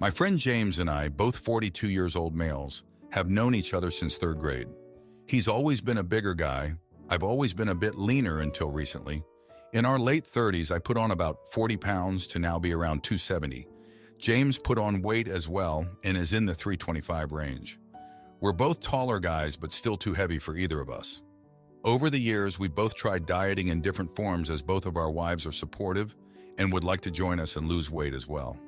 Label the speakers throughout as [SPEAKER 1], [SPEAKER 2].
[SPEAKER 1] My friend James and I, both 42 years old males, have known each other since third grade. He's always been a bigger guy. I've always been a bit leaner until recently. In our late 30s, I put on about 40 pounds to now be around 270. James put on weight as well and is in the 325 range. We're both taller guys, but still too heavy for either of us. Over the years, we've both tried dieting in different forms as both of our wives are supportive and would like to join us and lose weight as well.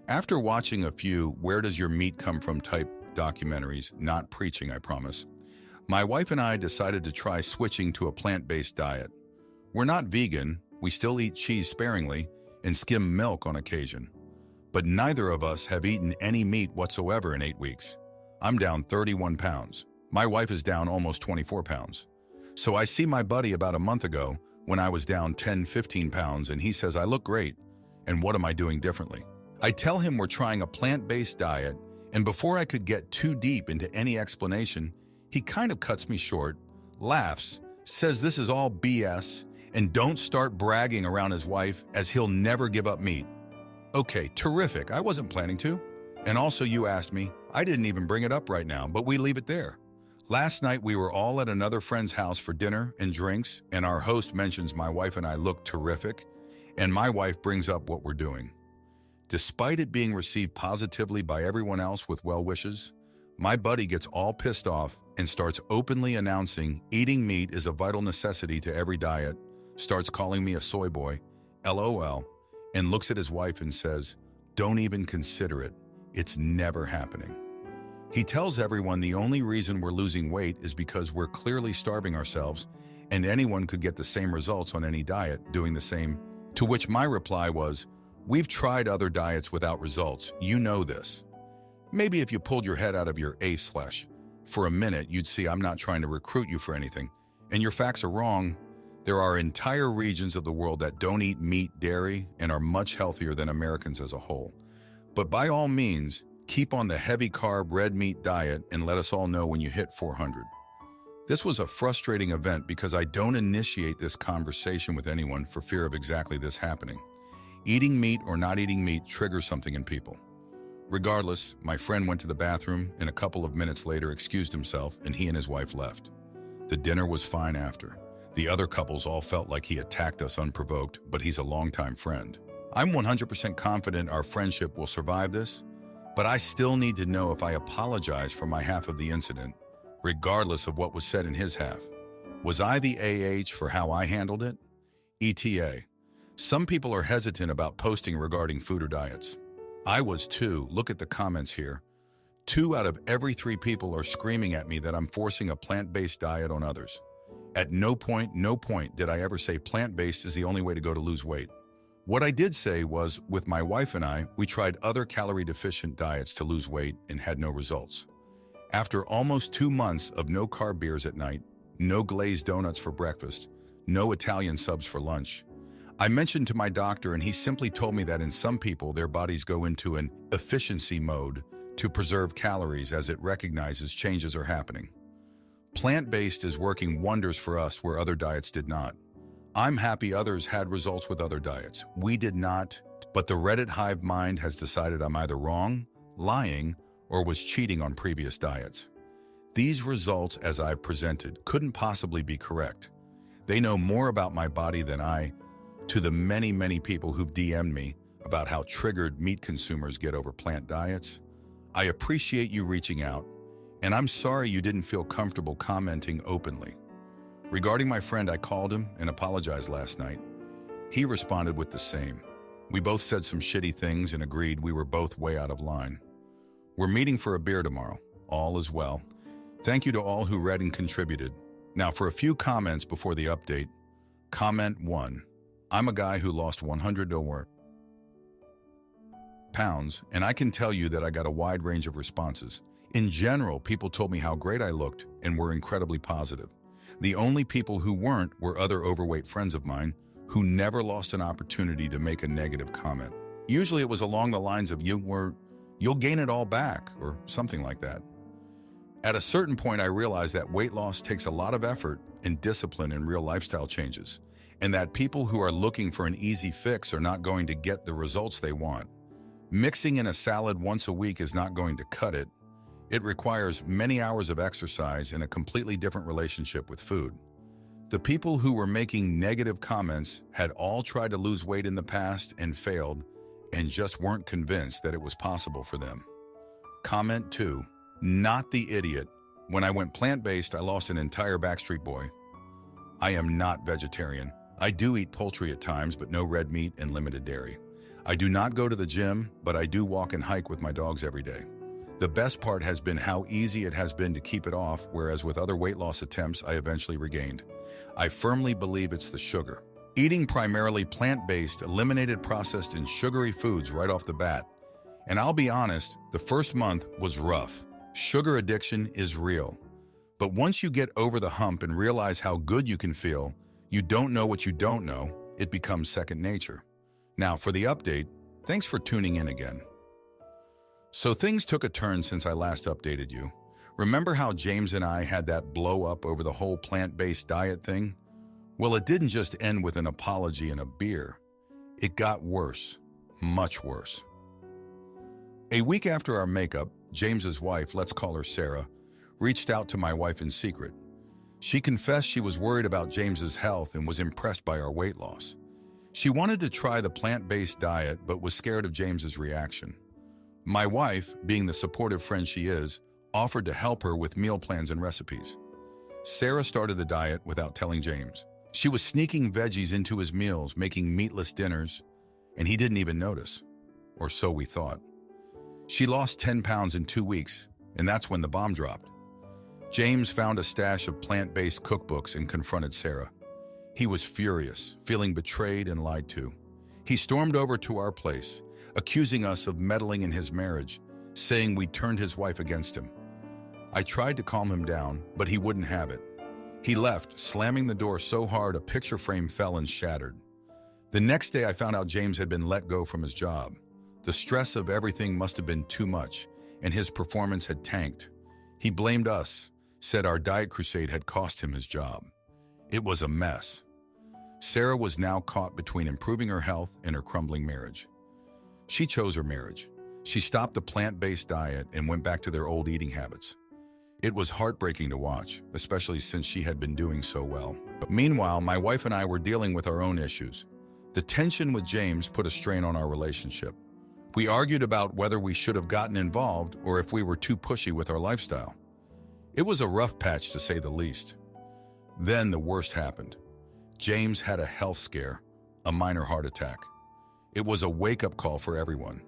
[SPEAKER 1] After watching a few "Where Does Your Meat Come From" type documentaries, not preaching, I promise, my wife and I decided to try switching to a plant-based diet. We're not vegan, we still eat cheese sparingly and skim milk on occasion. But neither of us have eaten any meat whatsoever in 8 weeks. I'm down 31 pounds. My wife is down almost 24 pounds. So I see my buddy about a month ago when I was down 10, 15 pounds and he says I look great, and what am I doing differently? I tell him we're trying a plant-based diet, and before I could get too deep into any explanation, he kind of cuts me short, laughs, says this is all BS, and don't start bragging around his wife as he'll never give up meat. Okay, terrific, I wasn't planning to. And also you asked me, I didn't even bring it up right now, but we leave it there. Last night we were all at another friend's house for dinner and drinks, and our host mentions my wife and I look terrific, and my wife brings up what we're doing. Despite it being received positively by everyone else with well wishes, my buddy gets all pissed off and starts openly announcing eating meat is a vital necessity to every diet, starts calling me a soy boy, LOL, and looks at his wife and says, don't even consider it, it's never happening. He tells everyone the only reason we're losing weight is because we're clearly starving ourselves and anyone could get the same results on any diet doing the same, to which my reply was, we've tried other diets without results, you know this. Maybe if you pulled your head out of your A/, for a minute, you'd see I'm not trying to recruit you for anything. And your facts are wrong. There are entire regions of the world that don't eat meat, dairy, and are much healthier than Americans as a whole. But by all means, keep on the heavy carb red meat diet and let us all know when you hit 400. This was a frustrating event because I don't initiate this conversation with anyone for fear of exactly this happening. Eating meat or not eating meat triggers something in people. Regardless, my friend went to the bathroom and a couple of minutes later excused himself and he and his wife left. The dinner was fine after. The other couples all felt like he attacked us unprovoked, but he's a longtime friend. I'm 100% confident our friendship will survive this, but I still need to know if I apologize for my half of the incident, regardless of what was said in his half. Was I the AH for how I handled it? ETA. Some people are hesitant about posting regarding food or diets. I was too. Look at the comments here. 2 out of every 3 people are screaming at me that I'm forcing a plant-based diet on others. At no point did I ever say plant-based is the only way to go to lose weight. What I did say was, with my wife and I, we tried other calorie-deficient diets to lose weight and had no results. After almost 2 months of no carb beers at night, no glazed donuts for breakfast, no Italian subs for lunch, I mentioned to my doctor and he simply told me that in some people their bodies go into an efficiency mode to preserve calories as it recognizes changes are happening. Plant-based is working wonders for us where other diets did not. I'm happy others had results with other diets. We did not, but the Reddit hive mind has decided I'm either wrong, lying, or was cheating on previous diets. These results, as I've presented, couldn't possibly be correct. They know more about my body than I. To the many people who've DM'd me about how triggered meat consumers get over plant diets, I appreciate you reaching out, and I'm sorry you didn't feel comfortable commenting openly. Regarding my friend, I called him and apologized last night. He responded with the same. We both said some shitty things and agreed we were both way out of line. We're meeting for a beer tomorrow. All is well. Thank you to all who read and contributed. Now for a few comments before the update. Comment 1. I'm a guy who lost 100 over pounds, and I can tell you that I got a wide range of responses. In general, people told me how great I looked and were incredibly positive. The only people who weren't were other overweight friends of mine who never lost an opportunity to make a negative comment. Usually it was along the lines of you'll gain it all back or something like that. At a certain point, I realized that weight loss takes a lot of effort and discipline and real lifestyle changes, and that people who are looking for an easy fix are not going to get the results they want. Mixing in a salad once a week is not going to cut it. It requires many hours of exercise and a completely different relationship with food. The people who were making negative comments had all tried to lose weight in the past and failed, and just weren't convinced that it was possible for them. Comment 2. Not the idiot. When I went plant-based, I lost an entire Backstreet Boy. I am not vegetarian. I do eat poultry at times, but no red meat and limited dairy. I do not go to the gym, but I do walk and hike with my dogs every day. The best part has been how easy it has been to keep it off, whereas with other weight loss attempts, I eventually regained. I firmly believe it's the sugar. Eating primarily plant-based eliminated processed and sugary foods right off the bat. And I'll be honest, the first month was rough. Sugar addiction is real. But once you get over the hump and realize how good you can feel, you don't know what you don't know, it becomes second nature. Now for the update, thanks for tuning in again. So things took a turn since I last updated you. Remember how James and I had that blow up over the whole plant-based diet thing? Well, it didn't just end with an apology and a beer. It got worse, much worse. A week after our makeup, James's wife, let's call her Sarah, reached out to my wife in secret. She confessed she was worried about James's health and was impressed by our weight loss. She wanted to try the plant-based diet but was scared of James's reaction. My wife, being the supportive friend she is, offered to help her with meal plans and recipes. Sarah started the diet without telling James. She was sneaking veggies into his meals, making meatless dinners, and he didn't even notice. Or so we thought. She lost 10 pounds in 2 weeks, and that's when the bomb dropped. James found a stash of plant-based cookbooks and confronted Sarah. He was furious, feeling betrayed and lied to. He stormed over to our place, accusing us of meddling in his marriage, saying we turned his wife against him. I tried to calm him down, but he wouldn't have it. He left, slamming the door so hard a picture frame fell and shattered. The next day I found out James had been let go from his job. The stress of everything must have been too much, and his performance had tanked. He blamed us, said our diet crusade had cost him his job. It was a mess. Sarah was now caught between improving her health and her crumbling marriage. She chose her marriage. She stopped the plant-based diet and went back to their old eating habits. It was heartbreaking to watch, especially since she had been doing so well. But meanwhile, my wife and I were dealing with our own issues. The tension with James put a strain on our relationship. We argued about whether we should have gotten involved or if we were too pushy with our lifestyle. It was a rough patch to say the least. Then the worst happened. James had a health scare, a minor heart attack. It was a wake-up call for everyone.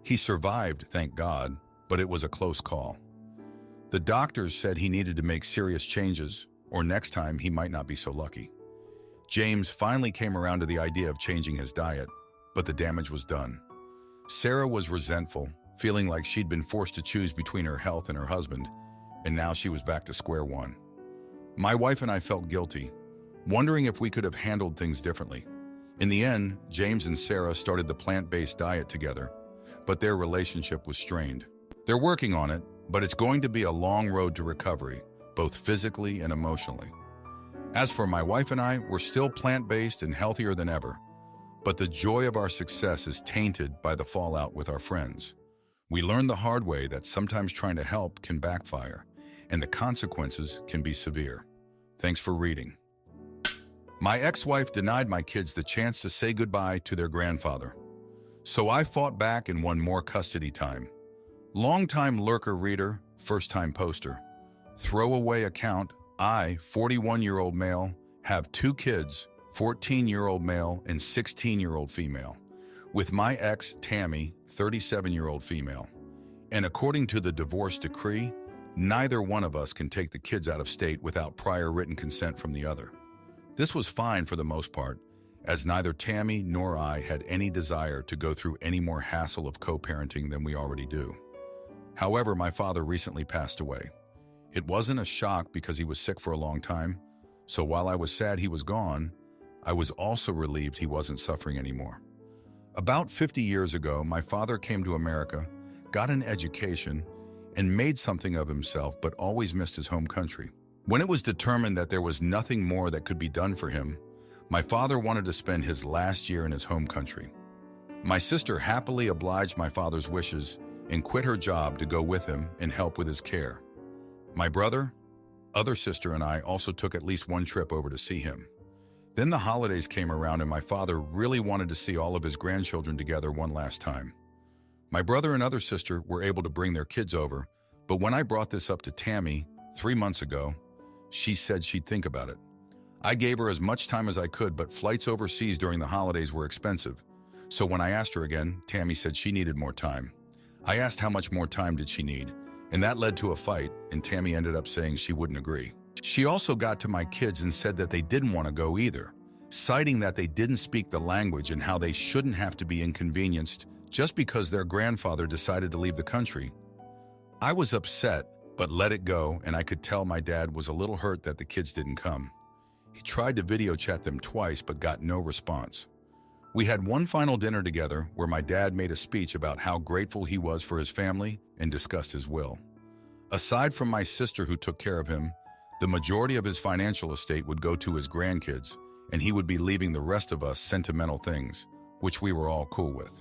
[SPEAKER 1] He survived, thank God, but it was a close call. The doctors said he needed to make serious changes, or next time he might not be so lucky. James finally came around to the idea of changing his diet, but the damage was done. Sarah was resentful, feeling like she'd been forced to choose between her health and her husband, and now she was back to square one. My wife and I felt guilty, wondering if we could have handled things differently. In the end, James and Sarah started the plant-based diet together, but their relationship was strained. They're working on it, but it's going to be a long road to recovery, both physically and emotionally. As for my wife and I, we're still plant-based and healthier than ever, but the joy of our success is tainted by the fallout with our friends. We learned the hard way that sometimes trying to help can backfire, and the consequences can be severe. Thanks for reading. My ex-wife denied my kids the chance to say goodbye to their grandfather. So I fought back and won more custody time. Long-time lurker reader, first-time poster. Throwaway account, I, 41-year-old male, have 2 kids, 14-year-old male and 16-year-old female, with my ex, Tammy, 37-year-old female. And according to the divorce decree, neither one of us can take the kids out of state without prior written consent from the other. This was fine for the most part, as neither Tammy nor I had any desire to go through any more hassle of co-parenting than we already do. However, my father recently passed away. It wasn't a shock because he was sick for a long time, so while I was sad he was gone, I was also relieved he wasn't suffering anymore. About 50 years ago, my father came to America, got an education, and made something of himself, but always missed his home country. When it was determined that there was nothing more that could be done for him, my father wanted to spend his last year in his home country. My sister happily obliged my father's wishes and quit her job to go with him and help with his care. My brother, other sister, and I also took at least one trip over to see him. Then the holidays came around and my father really wanted to see all of his grandchildren together one last time. My brother and other sister were able to bring their kids over, but when I brought this up to Tammy 3 months ago, she said she'd think about it. I gave her as much time as I could, but flights overseas during the holidays were expensive. So when I asked her again, Tammy said she needed more time. I asked how much more time did she need, and that led to a fight, and Tammy ended up saying she wouldn't agree. She also got to my kids and said that they didn't want to go either, citing that they didn't speak the language and how they shouldn't have to be inconvenienced just because their grandfather decided to leave the country. I was upset, but let it go, and I could tell my dad was a little hurt that the kids didn't come. He tried to video chat them twice but got no response. We had one final dinner together where my dad made a speech about how grateful he was for his family and discussed his will. Aside from my sister who took care of him, the majority of his financial estate would go to his grandkids, and he would be leaving the rest of us sentimental things, which we were all cool with.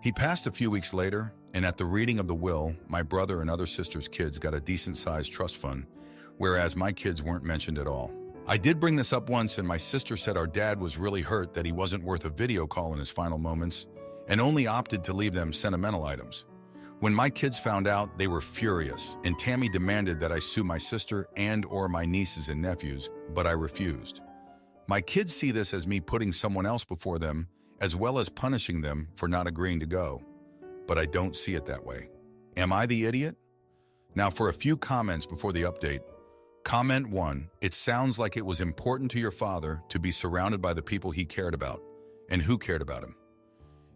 [SPEAKER 1] He passed a few weeks later, and at the reading of the will, my brother and other sister's kids got a decent-sized trust fund, whereas my kids weren't mentioned at all. I did bring this up once, and my sister said our dad was really hurt that he wasn't worth a video call in his final moments and only opted to leave them sentimental items. When my kids found out, they were furious, and Tammy demanded that I sue my sister and/or my nieces and nephews, but I refused. My kids see this as me putting someone else before them, as well as punishing them for not agreeing to go. But I don't see it that way. Am I the idiot? Now for a few comments before the update. Comment 1, it sounds like it was important to your father to be surrounded by the people he cared about, and who cared about him.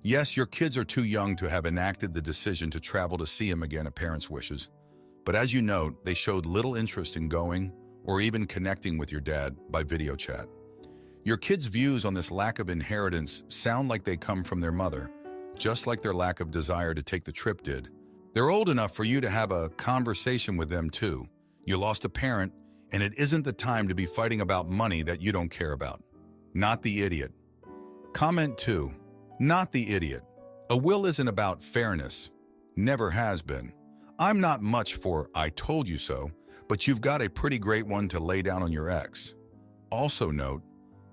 [SPEAKER 1] Yes, your kids are too young to have enacted the decision to travel to see him again at parents' wishes, but as you note, they showed little interest in going or even connecting with your dad by video chat. Your kids' views on this lack of inheritance sound like they come from their mother, just like their lack of desire to take the trip did. They're old enough for you to have a conversation with them too. You lost a parent, and it isn't the time to be fighting about money that you don't care about. Not the idiot. Comment 2, not the idiot. A will isn't about fairness. Never has been. I'm not much for "I told you so," but you've got a pretty great one to lay down on your ex. Also note,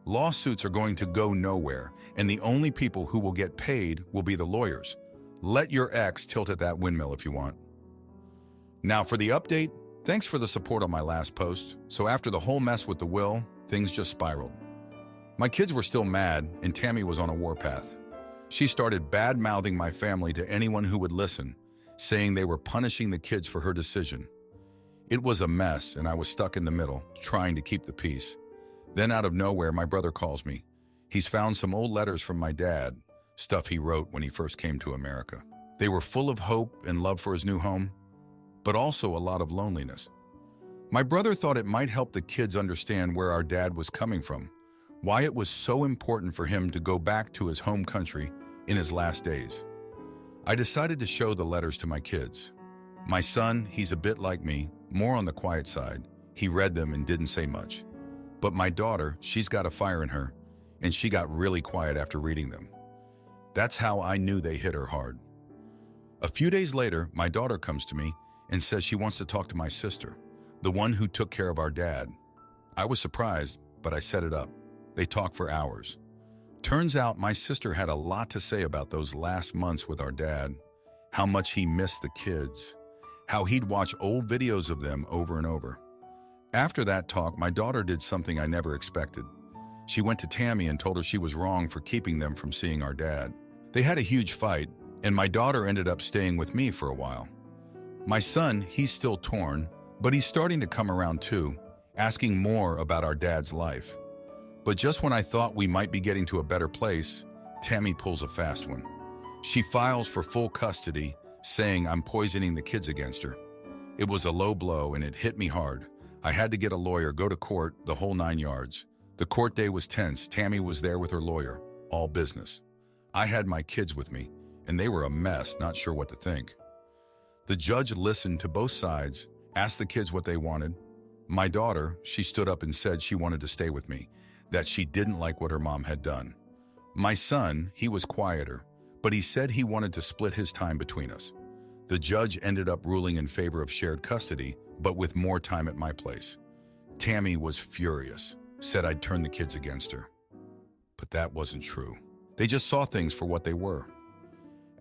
[SPEAKER 1] lawsuits are going to go nowhere, and the only people who will get paid will be the lawyers. Let your ex tilt at that windmill if you want. Now for the update, thanks for the support on my last post. So after the whole mess with the will, things just spiraled. My kids were still mad, and Tammy was on a warpath. She started bad-mouthing my family to anyone who would listen, saying they were punishing the kids for her decision. It was a mess, and I was stuck in the middle, trying to keep the peace. Then out of nowhere, my brother calls me. He's found some old letters from my dad, stuff he wrote when he first came to America. They were full of hope and love for his new home, but also a lot of loneliness. My brother thought it might help the kids understand where our dad was coming from, why it was so important for him to go back to his home country in his last days. I decided to show the letters to my kids. My son, he's a bit like me, more on the quiet side. He read them and didn't say much. But my daughter, she's got a fire in her, and she got really quiet after reading them. That's how I knew they hit her hard. A few days later, my daughter comes to me and says she wants to talk to my sister, the one who took care of our dad. I was surprised, but I set it up. They talked for hours. Turns out my sister had a lot to say about those last months with our dad, how much he missed the kids, how he'd watch old videos of them over and over. After that talk, my daughter did something I never expected. She went to Tammy and told her she was wrong for keeping them from seeing our dad. They had a huge fight, and my daughter ended up staying with me for a while. My son, he's still torn, but he's starting to come around too, asking more about our dad's life. But just when I thought we might be getting to a better place, Tammy pulls a fast one. She files for full custody, saying I'm poisoning the kids against her. It was a low blow, and it hit me hard. I had to get a lawyer, go to court, the whole 9 yards. The court day was tense. Tammy was there with her lawyer, all business. I had my kids with me, and they were a mess, not sure what to think. The judge listened to both sides, asked the kids what they wanted. My daughter, she stood up and said she wanted to stay with me, that she didn't like what her mom had done. My son, he was quieter, but he said he wanted to split his time between us. The judge ended up ruling in favor of shared custody, but with more time at my place. Tammy was furious, said I'd turn the kids against her. But that wasn't true. They just saw things for what they were.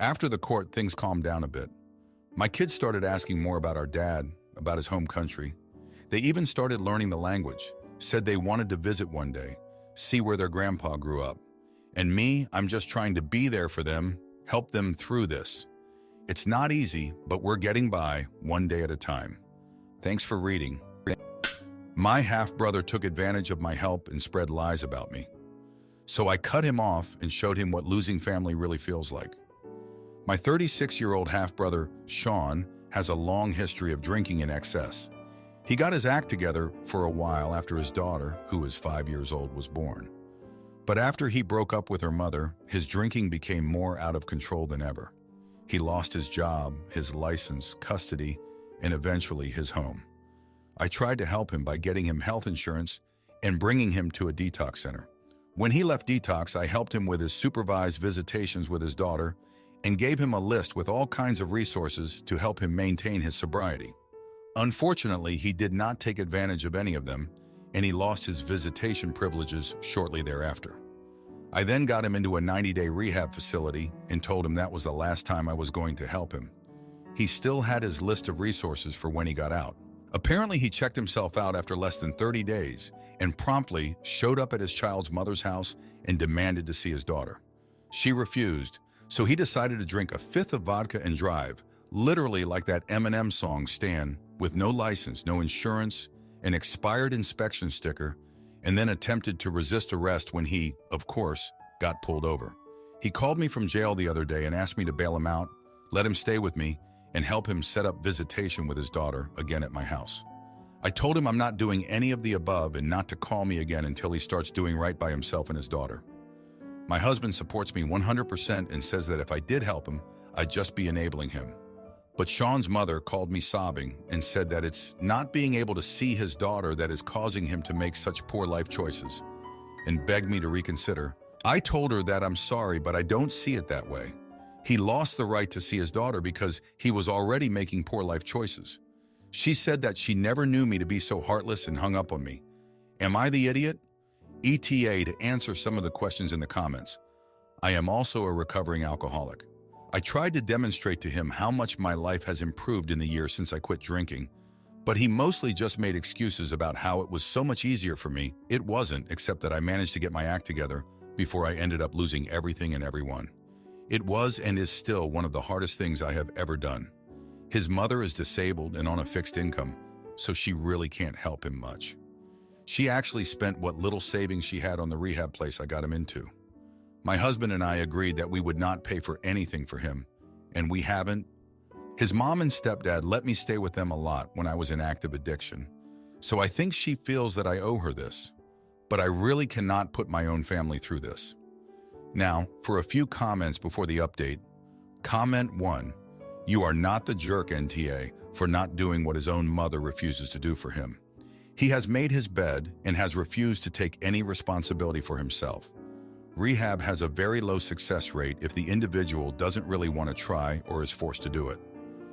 [SPEAKER 1] After the court, things calmed down a bit. My kids started asking more about our dad, about his home country. They even started learning the language, said they wanted to visit one day, see where their grandpa grew up. And me, I'm just trying to be there for them, help them through this. It's not easy, but we're getting by one day at a time. Thanks for reading. My half-brother took advantage of my help and spread lies about me. So I cut him off and showed him what losing family really feels like. My 36-year-old half-brother, Sean, has a long history of drinking in excess. He got his act together for a while after his daughter, who is 5 years old, was born. But after he broke up with her mother, his drinking became more out of control than ever. He lost his job, his license, custody, and eventually his home. I tried to help him by getting him health insurance and bringing him to a detox center. When he left detox, I helped him with his supervised visitations with his daughter and gave him a list with all kinds of resources to help him maintain his sobriety. Unfortunately, he did not take advantage of any of them, and he lost his visitation privileges shortly thereafter. I then got him into a 90-day rehab facility and told him that was the last time I was going to help him. He still had his list of resources for when he got out. Apparently, he checked himself out after less than 30 days and promptly showed up at his child's mother's house and demanded to see his daughter. She refused, so he decided to drink a fifth of vodka and drive, literally like that Eminem song, Stan, with no license, no insurance, an expired inspection sticker, and then attempted to resist arrest when he, of course, got pulled over. He called me from jail the other day and asked me to bail him out, let him stay with me, and help him set up visitation with his daughter again at my house. I told him I'm not doing any of the above and not to call me again until he starts doing right by himself and his daughter. My husband supports me 100% and says that if I did help him, I'd just be enabling him. But Sean's mother called me sobbing and said that it's not being able to see his daughter that is causing him to make such poor life choices, and begged me to reconsider. I told her that I'm sorry, but I don't see it that way. He lost the right to see his daughter because he was already making poor life choices. She said that she never knew me to be so heartless and hung up on me. Am I the idiot? ETA to answer some of the questions in the comments. I am also a recovering alcoholic. I tried to demonstrate to him how much my life has improved in the years since I quit drinking, but he mostly just made excuses about how it was so much easier for me. It wasn't, except that I managed to get my act together before I ended up losing everything and everyone. It was and is still one of the hardest things I have ever done. His mother is disabled and on a fixed income, so she really can't help him much. She actually spent what little savings she had on the rehab place I got him into. My husband and I agreed that we would not pay for anything for him, and we haven't. His mom and stepdad let me stay with them a lot when I was in active addiction, so I think she feels that I owe her this, but I really cannot put my own family through this. Now, for a few comments before the update. Comment 1. You are not the jerk, NTA, for not doing what his own mother refuses to do for him. He has made his bed and has refused to take any responsibility for himself. Rehab has a very low success rate if the individual doesn't really want to try or is forced to do it.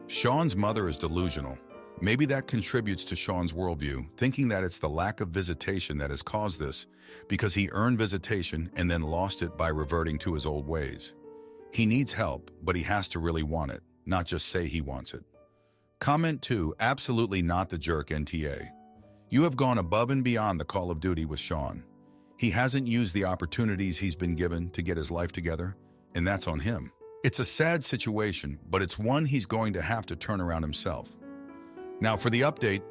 [SPEAKER 1] Sean's mother is delusional. Maybe that contributes to Sean's worldview, thinking that it's the lack of visitation that has caused this because he earned visitation and then lost it by reverting to his old ways. He needs help, but he has to really want it, not just say he wants it. Comment 2. Absolutely not the jerk, NTA. You have gone above and beyond the call of duty with Sean. He hasn't used the opportunities he's been given to get his life together, and that's on him. It's a sad situation, but it's one he's going to have to turn around himself. Now for the update,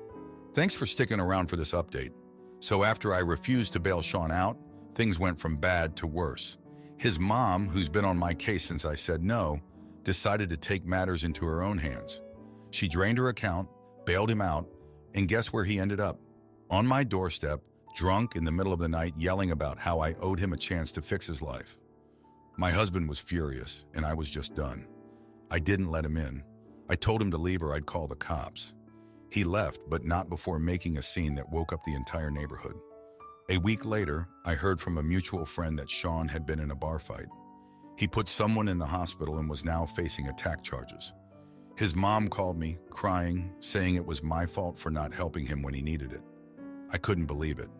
[SPEAKER 1] thanks for sticking around for this update. So after I refused to bail Sean out, things went from bad to worse. His mom, who's been on my case since I said no, decided to take matters into her own hands. She drained her account, bailed him out, and guess where he ended up? On my doorstep, drunk in the middle of the night, yelling about how I owed him a chance to fix his life. My husband was furious, and I was just done. I didn't let him in. I told him to leave or I'd call the cops. He left, but not before making a scene that woke up the entire neighborhood. A week later, I heard from a mutual friend that Sean had been in a bar fight. He put someone in the hospital and was now facing attack charges. His mom called me, crying, saying it was my fault for not helping him when he needed it. I couldn't believe it.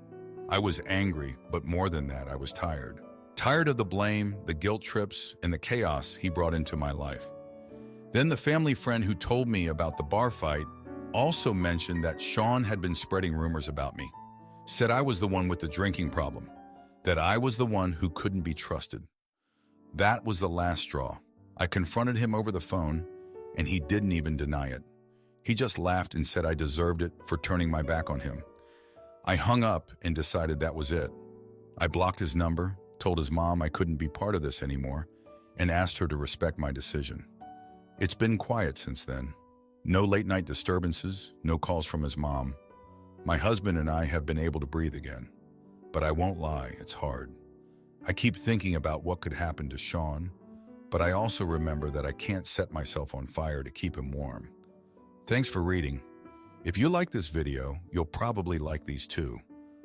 [SPEAKER 1] I was angry, but more than that, I was tired. Tired of the blame, the guilt trips, and the chaos he brought into my life. Then the family friend who told me about the bar fight also mentioned that Sean had been spreading rumors about me. Said I was the one with the drinking problem, that I was the one who couldn't be trusted. That was the last straw. I confronted him over the phone, and he didn't even deny it. He just laughed and said I deserved it for turning my back on him. I hung up and decided that was it. I blocked his number, told his mom I couldn't be part of this anymore, and asked her to respect my decision. It's been quiet since then. No late-night disturbances, no calls from his mom. My husband and I have been able to breathe again. But I won't lie, it's hard. I keep thinking about what could happen to Sean, but I also remember that I can't set myself on fire to keep him warm. Thanks for reading. If you like this video, you'll probably like these too.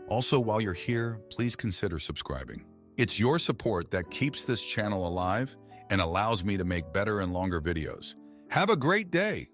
[SPEAKER 1] Also, while you're here, please consider subscribing. It's your support that keeps this channel alive and allows me to make better and longer videos. Have a great day!